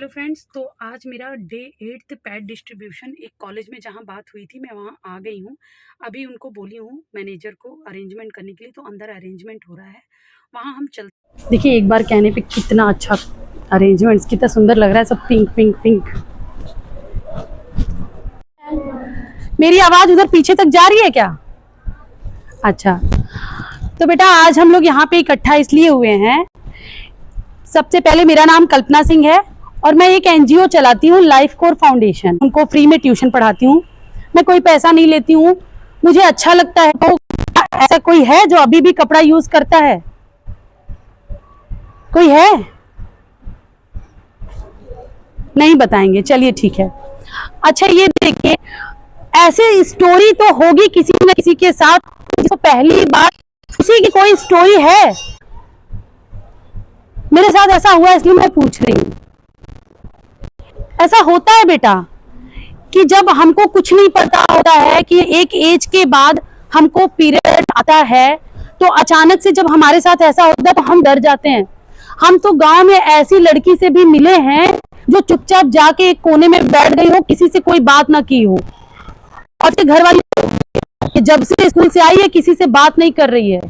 Hello friends, तो आज मेरा डे 8th पैड डिस्ट्रीब्यूशन एक कॉलेज में जहाँ बात हुई थी, मैं वहाँ आ गई हूँ। अभी उनको बोली हूँ मैनेजर को अरेंजमेंट करने के लिए, तो अंदर अरेंजमेंट हो रहा है, वहाँ हम चल। देखिए एक बार कहने पे कितना अच्छा अरेंजमेंट्स, कितना सुंदर लग रहा है, सब पिंक पिंक पिंक। मेरी आवाज़ उधर पीछे तक जा रही है क्या? अच्छा, तो बेटा आज हम लोग यहाँ पे इकट्ठा इसलिए हुए हैं। सबसे पहले मेरा नाम कल्पना सिंह है और मैं एक एनजीओ चलाती हूँ, लाइफ कोर फाउंडेशन। उनको फ्री में ट्यूशन पढ़ाती हूँ, मैं कोई पैसा नहीं लेती हूँ, मुझे अच्छा लगता है। तो ऐसा कोई है जो अभी भी कपड़ा यूज करता है? कोई है? नहीं बताएंगे, चलिए ठीक है। अच्छा ये देखिए, ऐसे स्टोरी तो होगी किसी न किसी के साथ, जिसको पहली बार किसी की कोई स्टोरी है। मेरे साथ ऐसा हुआ इसलिए मैं पूछ रही हूँ। ऐसा होता है बेटा कि जब हमको कुछ नहीं पता होता है कि एक एज के बाद हमको पीरियड आता है, तो अचानक से जब हमारे साथ ऐसा होता है तो हम डर जाते हैं। हम तो गांव में ऐसी लड़की से भी मिले हैं जो चुपचाप जाके एक कोने में बैठ गई हो, किसी से कोई बात ना की हो, और घर वाली जब से स्कूल से आई है किसी से बात नहीं कर रही है।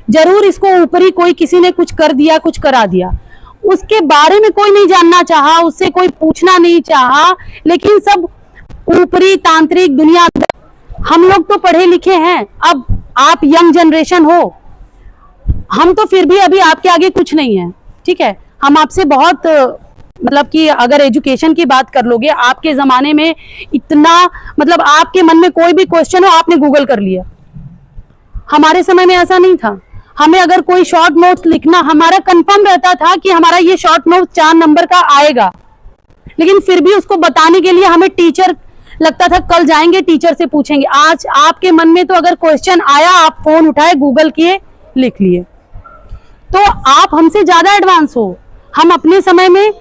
जरूर इसको ऊपरी कोई किसी ने कुछ कर दिया, कुछ करा दिया, उसके बारे में कोई नहीं जानना चाहा, उससे कोई पूछना नहीं चाहा, लेकिन सब ऊपरी तांत्रिक दुनिया। हम लोग तो पढ़े लिखे हैं, अब आप यंग जनरेशन हो, हम तो फिर भी अभी आपके आगे कुछ नहीं है, ठीक है। हम आपसे बहुत मतलब कि अगर एजुकेशन की बात कर लोगे, आपके जमाने में इतना मतलब आपके मन में कोई भी क्वेश्चन हो आपने गूगल कर लिया। हमारे समय में ऐसा नहीं था। हमें अगर कोई शॉर्ट नोट्स लिखना, हमारा कंफर्म रहता था कि हमारा ये शॉर्ट नोट 4 नंबर का आएगा, लेकिन फिर भी उसको बताने के लिए हमें टीचर लगता था कल जाएंगे टीचर से पूछेंगे। आज आपके मन में तो अगर क्वेश्चन आया, आप फोन उठाए, गूगल किए, लिख लिए। तो आप हमसे ज्यादा एडवांस हो। हम अपने समय में,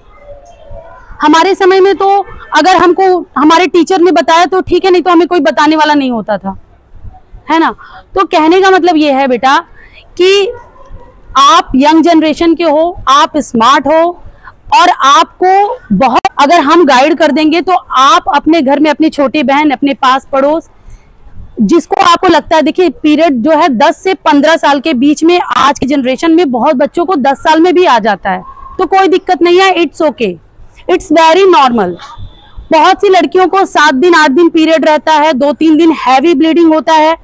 हमारे समय में तो अगर हमको हमारे टीचर ने बताया तो ठीक है, नहीं तो हमें कोई बताने वाला नहीं होता था, है ना। तो कहने का मतलब ये है बेटा कि आप यंग जनरेशन के हो, आप स्मार्ट हो, और आपको बहुत अगर हम गाइड कर देंगे तो आप अपने घर में अपनी छोटी बहन, अपने पास पड़ोस, जिसको आपको लगता है, देखिए पीरियड जो है 10 से 15 साल के बीच में, आज की जनरेशन में बहुत बच्चों को 10 साल में भी आ जाता है, तो कोई दिक्कत नहीं है, it's okay, it's very normal. बहुत सी लड़कियों को 7 दिन 8 दिन पीरियड रहता है, 2-3 दिन हैवी ब्लीडिंग होता है,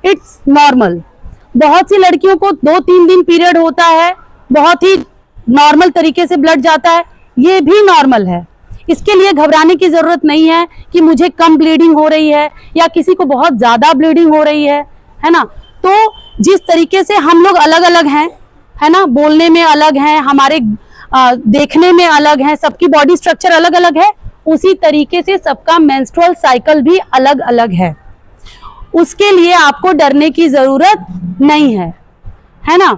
इट्स नॉर्मल। बहुत सी लड़कियों को 2-3 दिन पीरियड होता है, बहुत ही नॉर्मल तरीके से ब्लड जाता है, ये भी नॉर्मल है। इसके लिए घबराने की जरूरत नहीं है कि मुझे कम ब्लीडिंग हो रही है या किसी को बहुत ज्यादा ब्लीडिंग हो रही है ना। तो जिस तरीके से हम लोग अलग अलग हैं, है ना, बोलने में अलग हैं, हमारे देखने में अलग हैं, सबकी बॉडी स्ट्रक्चर अलग अलग है, उसी तरीके से सबका मेंस्ट्रुअल साइकिल भी अलग अलग है। उसके लिए आपको डरने की जरूरत नहीं है ना।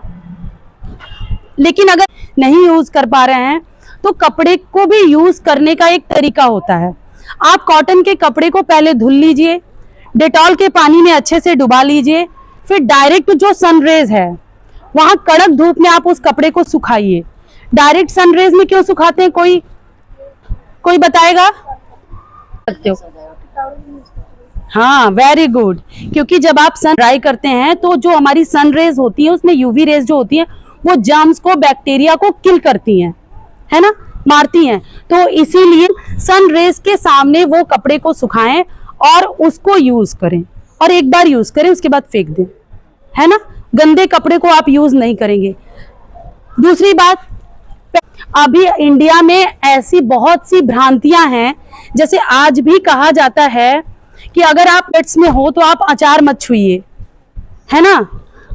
लेकिन अगर नहीं यूज कर पा रहे हैं तो कपड़े को भी यूज करने का एक तरीका होता है। आप कॉटन के कपड़े को पहले धुल लीजिए, डेटॉल के पानी में अच्छे से डुबा लीजिए, फिर डायरेक्ट जो सनरेज है वहां कड़क धूप में आप उस कपड़े को सुखाइए। डायरेक्ट सनरेज में क्यों सुखाते हैं, कोई बताएगा? सकते हो? हाँ, वेरी गुड। क्योंकि जब आप सन ड्राई करते हैं तो जो हमारी सन रेज होती है उसमें यूवी रेज जो होती है वो जर्म्स को, बैक्टीरिया को किल करती हैं, है ना, मारती हैं। तो इसीलिए सन रेज के सामने वो कपड़े को सुखाएं और उसको यूज करें, और एक बार यूज करें उसके बाद फेंक दें, है ना। गंदे कपड़े को आप यूज नहीं करेंगे। दूसरी बात, अभी इंडिया में ऐसी बहुत सी भ्रांतियां हैं, जैसे आज भी कहा जाता है कि अगर आप पेट्स में हो तो आप अचार मत छुइए, है ना,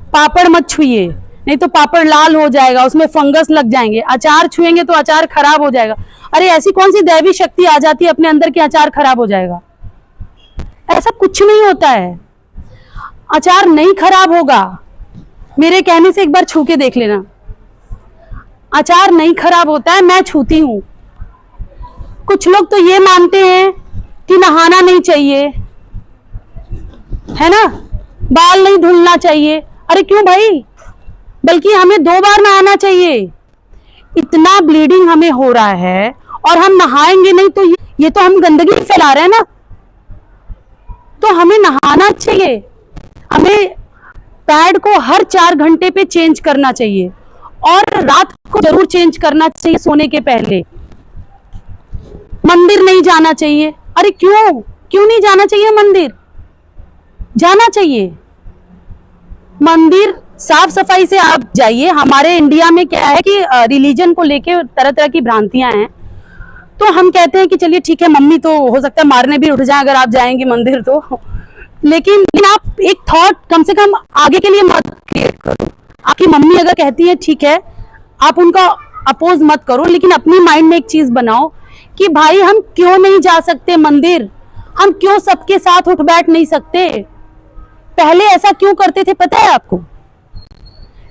पापड़ मत छुइए, नहीं तो पापड़ लाल हो जाएगा, उसमें फंगस लग जाएंगे। अचार छुएंगे तो अचार खराब हो जाएगा। अरे ऐसी कौन सी दैवी शक्ति आ जाती है अपने अंदर कि अचार खराब हो जाएगा? ऐसा कुछ नहीं होता है, अचार नहीं खराब होगा। मेरे कहने से एक बार छू के देख लेना, अचार नहीं खराब होता है, मैं छूती हूं। कुछ लोग तो ये मानते हैं कि नहाना नहीं चाहिए, है ना, बाल नहीं धुलना चाहिए। अरे क्यों भाई, बल्कि हमें 2 बार नहाना चाहिए। इतना ब्लीडिंग हमें हो रहा है और हम नहाएंगे नहीं तो ये तो हम गंदगी फैला रहे हैं ना। तो हमें नहाना चाहिए, हमें पैड को हर 4 घंटे पे चेंज करना चाहिए और रात को जरूर चेंज करना चाहिए सोने के पहले। मंदिर नहीं जाना चाहिए। अरे क्यों नहीं जाना चाहिए मंदिर? जाना चाहिए मंदिर। साफ सफाई से आप जाइए। हमारे इंडिया में क्या है कि रिलीजन को लेके तरह तरह की भ्रांतियां हैं, तो हम कहते हैं कि चलिए ठीक है, मम्मी तो हो सकता है मारने भी उठ जाए अगर आप जाएंगे मंदिर तो, लेकिन आप एक थॉट कम से कम आगे के लिए मत क्रिएट करो। आपकी मम्मी अगर कहती है ठीक है, आप उनका अपोज मत करो, लेकिन अपनी माइंड में एक चीज बनाओ कि भाई हम क्यों नहीं जा सकते मंदिर, हम क्यों सबके साथ उठ बैठ नहीं सकते। पहले ऐसा क्यों करते थे पता है आपको?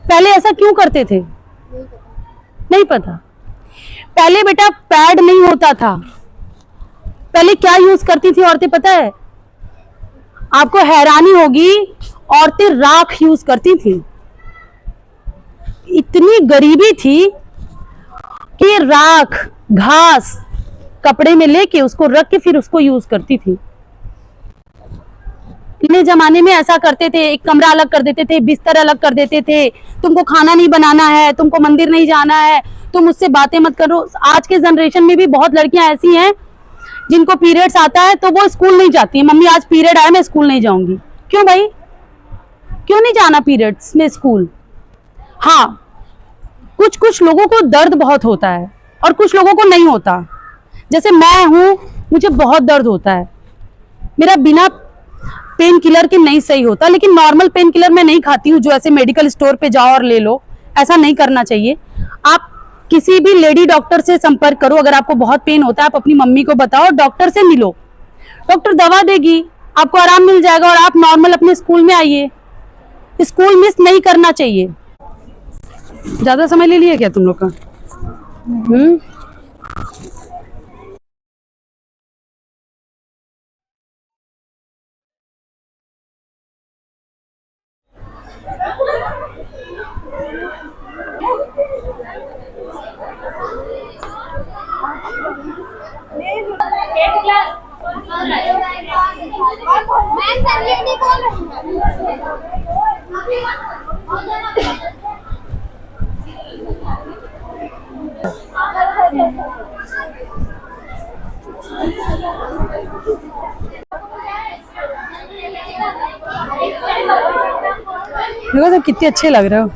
पहले ऐसा क्यों करते थे? नहीं पता। पहले बेटा पैड नहीं होता था। पहले क्या यूज करती थी औरतें पता है? आपको हैरानी होगी, औरतें राख यूज करती थी। इतनी गरीबी थी कि राख घास कपड़े में लेके उसको रख के फिर उसको यूज करती थी। पिछले जमाने में ऐसा करते थे, एक कमरा अलग कर देते थे, बिस्तर अलग कर देते थे, तुमको खाना नहीं बनाना है, तुमको मंदिर नहीं जाना है, तुम उससे बातें मत करो। आज के जनरेशन में भी बहुत लड़कियां ऐसी हैं जिनको पीरियड्स आता है तो वो स्कूल नहीं जाती है। मम्मी आज पीरियड आया, मैं स्कूल नहीं जाऊंगी। क्यों भाई, क्यों नहीं जाना पीरियड्स में स्कूल? हाँ, कुछ लोगों को दर्द बहुत होता है और कुछ लोगों को नहीं होता। जैसे मैं हूं, मुझे बहुत दर्द होता है, मेरा बिना पेन किलर के नहीं सही होता, लेकिन नॉर्मल पेन किलर मैं नहीं खाती हूँ जो ऐसे मेडिकल स्टोर पे जाओ और ले लो, ऐसा नहीं करना चाहिए। आप किसी भी लेडी डॉक्टर से संपर्क करो। अगर आपको बहुत पेन होता है, आप अपनी मम्मी को बताओ, डॉक्टर से मिलो, डॉक्टर दवा देगी, आपको आराम मिल जाएगा और आप नॉर्मल अपने स्कूल में आइए। स्कूल मिस नहीं करना चाहिए। ज्यादा समय ले लिया क्या तुम लोग का? देखो सब कितने अच्छे लग रहे हो।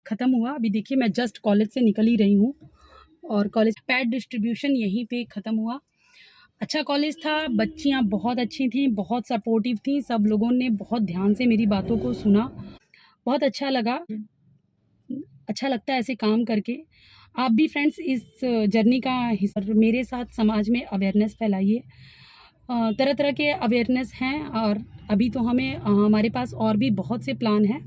खत्म हुआ अभी। देखिए मैं जस्ट कॉलेज से निकल ही रही हूँ और कॉलेज पैड डिस्ट्रीब्यूशन यहीं पे ख़त्म हुआ। अच्छा कॉलेज था, बच्चियाँ बहुत अच्छी थी, बहुत सपोर्टिव थी, सब लोगों ने बहुत ध्यान से मेरी बातों को सुना, बहुत अच्छा लगा। अच्छा लगता है ऐसे काम करके। आप भी फ्रेंड्स इस जर्नी का हिस्सा, मेरे साथ समाज में अवेयरनेस फैलाइए। तरह तरह के अवेयरनेस हैं और अभी तो हमारे पास और भी बहुत से प्लान हैं।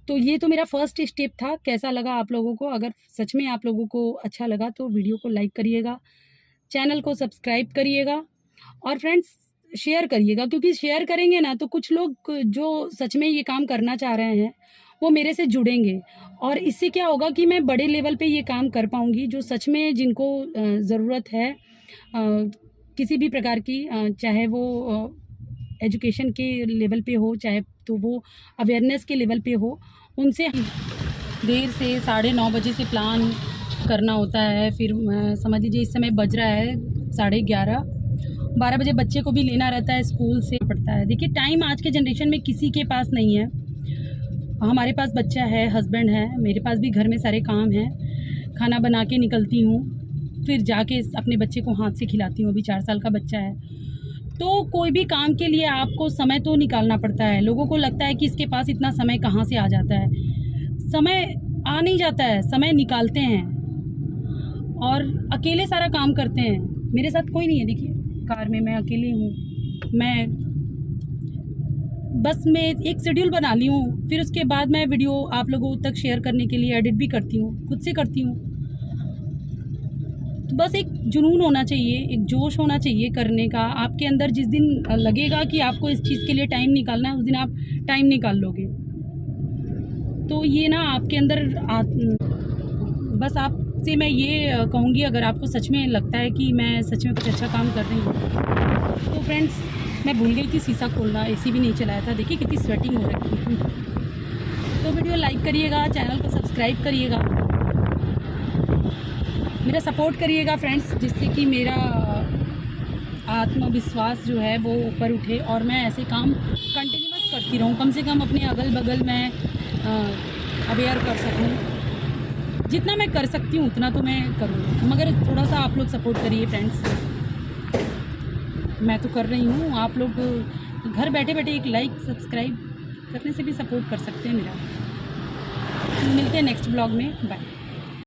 तो ये तो मेरा फर्स्ट स्टेप था। कैसा लगा आप लोगों को? अगर सच में आप लोगों को अच्छा लगा तो वीडियो को लाइक करिएगा, चैनल को सब्सक्राइब करिएगा और फ्रेंड्स शेयर करिएगा, क्योंकि शेयर करेंगे ना तो कुछ लोग जो सच में ये काम करना चाह रहे हैं वो मेरे से जुड़ेंगे और इससे क्या होगा कि मैं बड़े लेवल पे ये काम कर पाऊँगी। जो सच में जिनको ज़रूरत है किसी भी प्रकार की, चाहे वो एजुकेशन के लेवल पे हो, चाहे तो वो अवेयरनेस के लेवल पे हो, उनसे देर से 9:30 बजे से प्लान करना होता है। फिर समझ लीजिए इस समय बज रहा है 11:30, 12 बजे बच्चे को भी लेना रहता है, स्कूल से पड़ता है। देखिए टाइम आज के जनरेशन में किसी के पास नहीं है। हमारे पास बच्चा है, हस्बैंड है, मेरे पास भी घर में सारे काम हैं, खाना बना के निकलती हूँ, फिर जाके अपने बच्चे को हाथ से खिलाती हूँ। अभी 4 साल का बच्चा है। तो कोई भी काम के लिए आपको समय तो निकालना पड़ता है। लोगों को लगता है कि इसके पास इतना समय कहाँ से आ जाता है। समय आ नहीं जाता है, समय निकालते हैं और अकेले सारा काम करते हैं। मेरे साथ कोई नहीं है, देखिए कार में मैं अकेली हूँ। मैं बस एक शेड्यूल बना ली हूँ, फिर उसके बाद मैं वीडियो आप लोगों तक शेयर करने के लिए एडिट भी करती हूँ, खुद से करती हूँ। तो बस एक जुनून होना चाहिए, एक जोश होना चाहिए करने का आपके अंदर। जिस दिन लगेगा कि आपको इस चीज़ के लिए टाइम निकालना है, उस दिन आप टाइम निकाल लोगे। तो ये ना आपके अंदर बस आपसे मैं ये कहूँगी, अगर आपको सच में लगता है कि मैं सच में कुछ अच्छा काम कर रही हूँ। तो फ्रेंड्स, मैं भूल गई थी शीशा खोलना, एसी भी नहीं चलाया था। देखिए कितनी स्वेटिंग हो रखी है। तो वीडियो लाइक करिएगा, चैनल को सब्सक्राइब करिएगा, मेरा सपोर्ट करिएगा फ्रेंड्स, जिससे कि मेरा आत्मविश्वास जो है वो ऊपर उठे और मैं ऐसे काम कंटिन्यूअस करती रहूँ। कम से कम अपने अगल बगल में अवेयर कर सकूँ। जितना मैं कर सकती हूँ उतना तो मैं करूँ, मगर थोड़ा सा आप लोग सपोर्ट करिए फ्रेंड्स। मैं तो कर रही हूँ, आप लोग घर बैठे बैठे एक लाइक सब्सक्राइब करने से भी सपोर्ट कर सकते हैं मेरा। मिलते हैं नेक्स्ट ब्लॉग में, बाय।